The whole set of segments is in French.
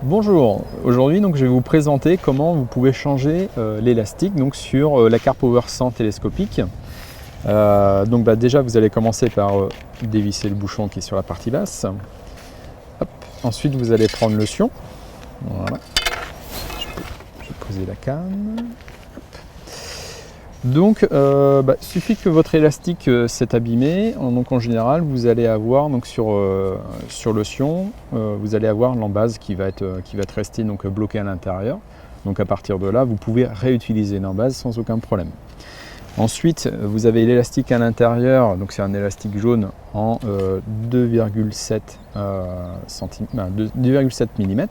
Bonjour, aujourd'hui donc je vais vous présenter comment vous pouvez changer l'élastique donc sur la Car Power 100 télescopique. Déjà vous allez commencer par dévisser le bouchon qui est sur la partie basse. Hop. Ensuite vous allez prendre le sion. Voilà. Je vais poser la canne. Donc, suffit que votre élastique s'est abîmé. Donc, en général, vous allez avoir donc sur le sion, vous allez avoir l'embase qui va être restée donc bloquée à l'intérieur. Donc, à partir de là, vous pouvez réutiliser l'embase sans aucun problème. Ensuite, vous avez l'élastique à l'intérieur. Donc, c'est un élastique jaune en 2,7 mm.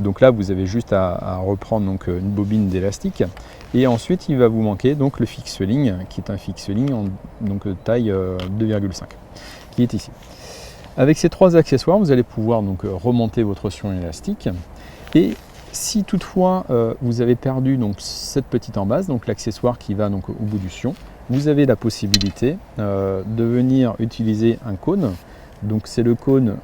Donc là, vous avez juste à reprendre donc une bobine d'élastique. Et ensuite, il va vous manquer donc le fixe-ligne, qui est un fixe-ligne en taille 2,5, qui est ici. Avec ces trois accessoires, vous allez pouvoir donc remonter votre sion élastique. Et si toutefois vous avez perdu donc cette petite embase, donc l'accessoire qui va donc au bout du sion, vous avez la possibilité de venir utiliser un cône. Donc c'est le cône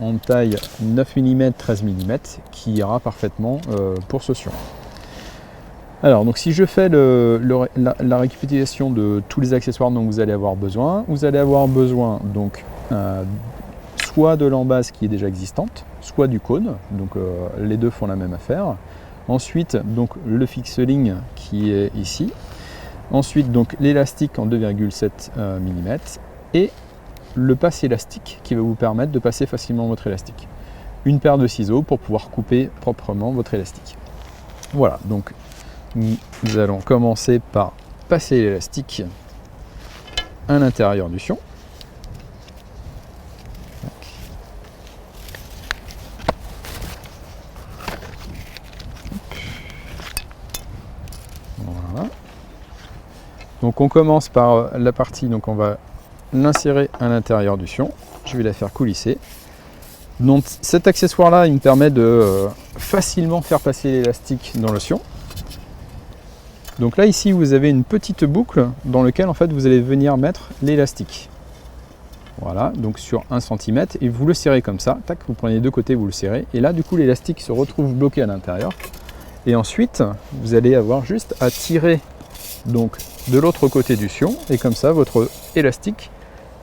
en taille 9 mm, 13 mm qui ira parfaitement pour ce sion. Alors donc si je fais la récapitulation de tous les accessoires dont vous allez avoir besoin donc soit de l'embase qui est déjà existante, soit du cône, donc les deux font la même affaire. Ensuite donc le fixe-ligne qui est ici. Ensuite donc l'élastique en 2,7 mm et le passe élastique qui va vous permettre de passer facilement votre élastique. Une paire de ciseaux pour pouvoir couper proprement votre élastique. Voilà, donc nous allons commencer par passer l'élastique à l'intérieur du sion. Voilà. Donc on commence par la partie, donc on va l'insérer à l'intérieur du sion. Je vais la faire coulisser. Donc cet accessoire là, il me permet de facilement faire passer l'élastique dans le sion. Donc là ici vous avez une petite boucle dans laquelle en fait vous allez venir mettre l'élastique. Voilà, donc sur 1 cm et vous le serrez comme ça, tac, vous prenez les deux côtés, vous le serrez et là du coup l'élastique se retrouve bloqué à l'intérieur. Et ensuite vous allez avoir juste à tirer donc de l'autre côté du sion et comme ça votre élastique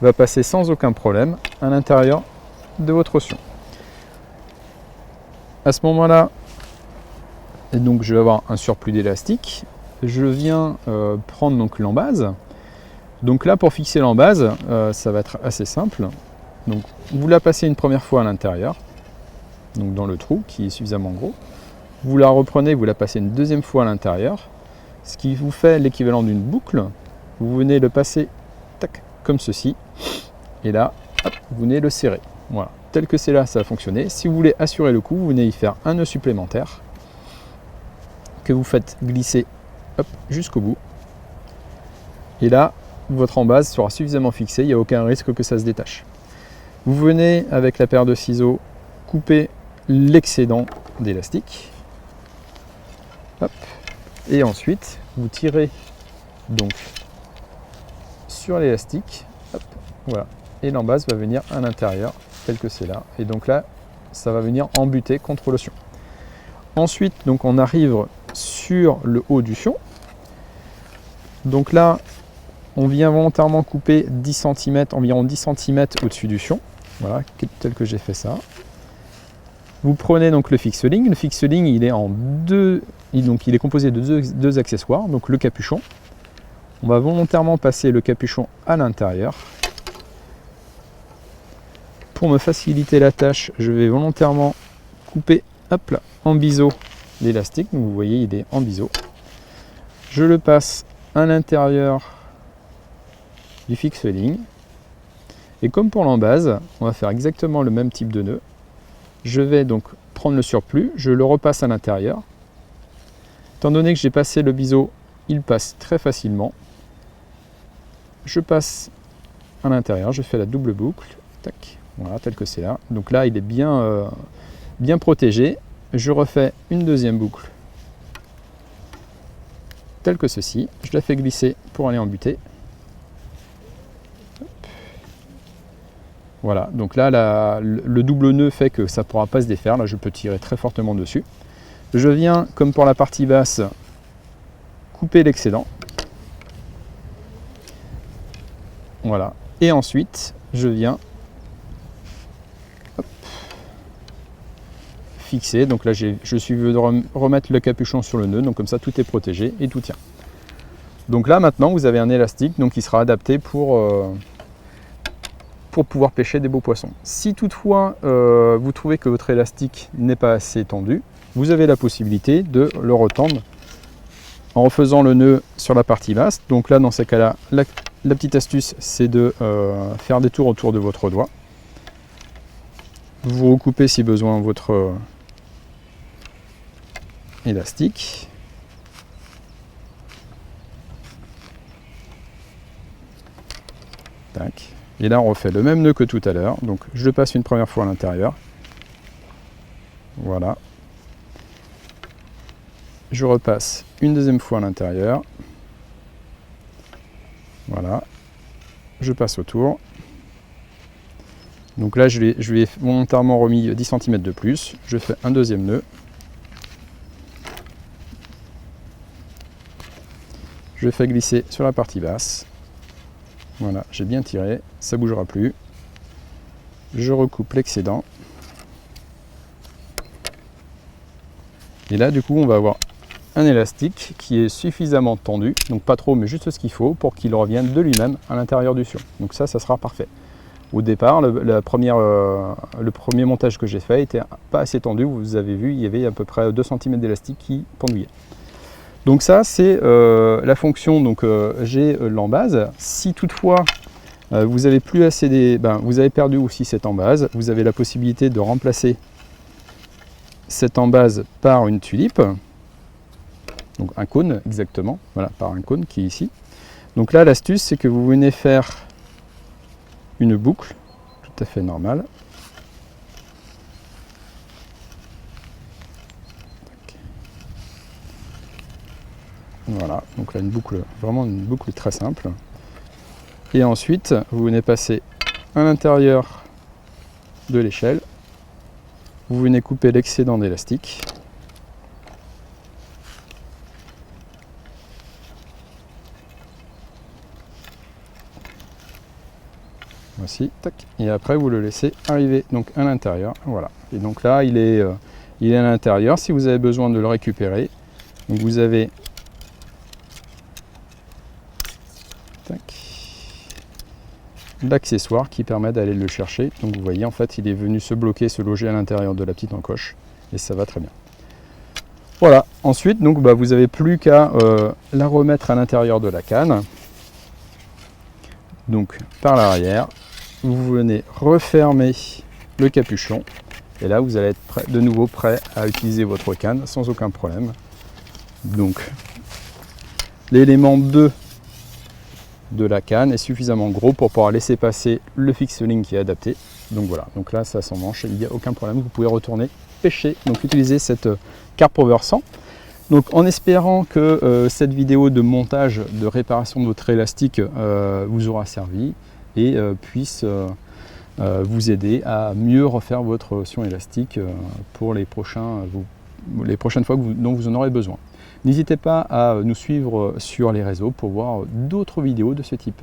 va passer sans aucun problème à l'intérieur de votre sion. À ce moment-là, donc je vais avoir un surplus d'élastique. Je viens prendre donc l'embase. Donc là, pour fixer l'embase, ça va être assez simple. Donc vous la passez une première fois à l'intérieur, donc dans le trou qui est suffisamment gros. Vous la reprenez, vous la passez une deuxième fois à l'intérieur, ce qui vous fait l'équivalent d'une boucle. Vous venez le passer tac, comme ceci, et là, hop, vous venez le serrer. Voilà, tel que c'est là, ça va fonctionner. Si vous voulez assurer le coup, vous venez y faire un nœud supplémentaire que vous faites glisser jusqu'au bout. Et là, votre embase sera suffisamment fixée, il n'y a aucun risque que ça se détache. Vous venez avec la paire de ciseaux couper l'excédent d'élastique. Et ensuite, vous tirez donc sur l'élastique. Voilà. Et l'embase va venir à l'intérieur, tel que c'est là. Et donc là, ça va venir embuter contre le sion. Ensuite, donc on arrive sur le haut du sion. Donc là, on vient volontairement couper 10 cm, environ 10 cm au-dessus du sion. Voilà, tel que j'ai fait ça. Vous prenez donc le fixe-ligne. Le fixe-ligne, il est en deux, donc il est composé de deux accessoires, donc le capuchon. On va volontairement passer le capuchon à l'intérieur. Pour me faciliter la tâche, je vais volontairement couper en biseau l'élastique. Vous voyez, il est en biseau. Je le passe à l'intérieur du fixe-ligne. Et comme pour l'embase, on va faire exactement le même type de nœud. Je vais donc prendre le surplus, je le repasse à l'intérieur. Étant donné que j'ai passé le biseau, il passe très facilement. Je passe à l'intérieur, je fais la double boucle. Tac, voilà, tel que c'est là. Donc là, il est bien protégé. Je refais une deuxième boucle, telle que ceci. Je la fais glisser pour aller embuter. Voilà, donc là, le double nœud fait que ça ne pourra pas se défaire. Là, je peux tirer très fortement dessus. Je viens, comme pour la partie basse, couper l'excédent. Voilà. Et ensuite, je viens fixer. Donc là, je suis venu remettre le capuchon sur le nœud. Donc comme ça, tout est protégé et tout tient. Donc là, maintenant, vous avez un élastique donc, qui sera adapté pour pouvoir pêcher des beaux poissons. Si toutefois, vous trouvez que votre élastique n'est pas assez tendu, vous avez la possibilité de le retendre en refaisant le nœud sur la partie basse. Donc là, dans ces cas-là, la petite astuce, c'est de faire des tours autour de votre doigt. Vous recoupez si besoin votre élastique. Tac. Et là, on refait le même nœud que tout à l'heure. Donc, je le passe une première fois à l'intérieur. Voilà. Je repasse une deuxième fois à l'intérieur. Voilà. Je passe autour. Donc là, je lui ai volontairement remis 10 cm de plus. Je fais un deuxième nœud. Je fais glisser sur la partie basse. Voilà, j'ai bien tiré, ça ne bougera plus. Je recoupe l'excédent. Et là, du coup, on va avoir un élastique qui est suffisamment tendu, donc pas trop, mais juste ce qu'il faut pour qu'il revienne de lui-même à l'intérieur du fion. Donc ça sera parfait. Au départ, le premier montage que j'ai fait n'était pas assez tendu. Vous avez vu, il y avait à peu près 2 cm d'élastique qui pendouillait. Donc ça, c'est la fonction, donc j'ai l'embase. Si toutefois, vous avez plus assez vous avez perdu aussi cette embase, vous avez la possibilité de remplacer cette embase par une tulipe, donc un cône exactement, voilà, par un cône qui est ici. Donc là, l'astuce, c'est que vous venez faire une boucle tout à fait normale. Voilà, donc là une boucle, vraiment une boucle très simple. Et ensuite, vous venez passer à l'intérieur de l'échelle. Vous venez couper l'excédent d'élastique. Voici, tac. Et après vous le laissez arriver donc à l'intérieur. Voilà. Et donc là, il est à l'intérieur. Si vous avez besoin de le récupérer, donc vous avez l'accessoire qui permet d'aller le chercher. Donc vous voyez, en fait, il est venu se bloquer, se loger à l'intérieur de la petite encoche et ça va très bien. Voilà, ensuite, donc, vous n'avez plus qu'à la remettre à l'intérieur de la canne. Donc par l'arrière, vous venez refermer le capuchon et là, vous allez être de nouveau prêt à utiliser votre canne sans aucun problème. Donc l'élément 2 de la canne est suffisamment gros pour pouvoir laisser passer le fixeling qui est adapté. Donc voilà, donc là ça s'emmanche, il n'y a aucun problème, vous pouvez retourner pêcher. Donc utilisez cette Carp Over 100. Donc en espérant que cette vidéo de montage, de réparation de votre élastique vous aura servi et puisse vous aider à mieux refaire votre fion élastique pour les prochaines fois dont vous en aurez besoin. N'hésitez pas à nous suivre sur les réseaux pour voir d'autres vidéos de ce type.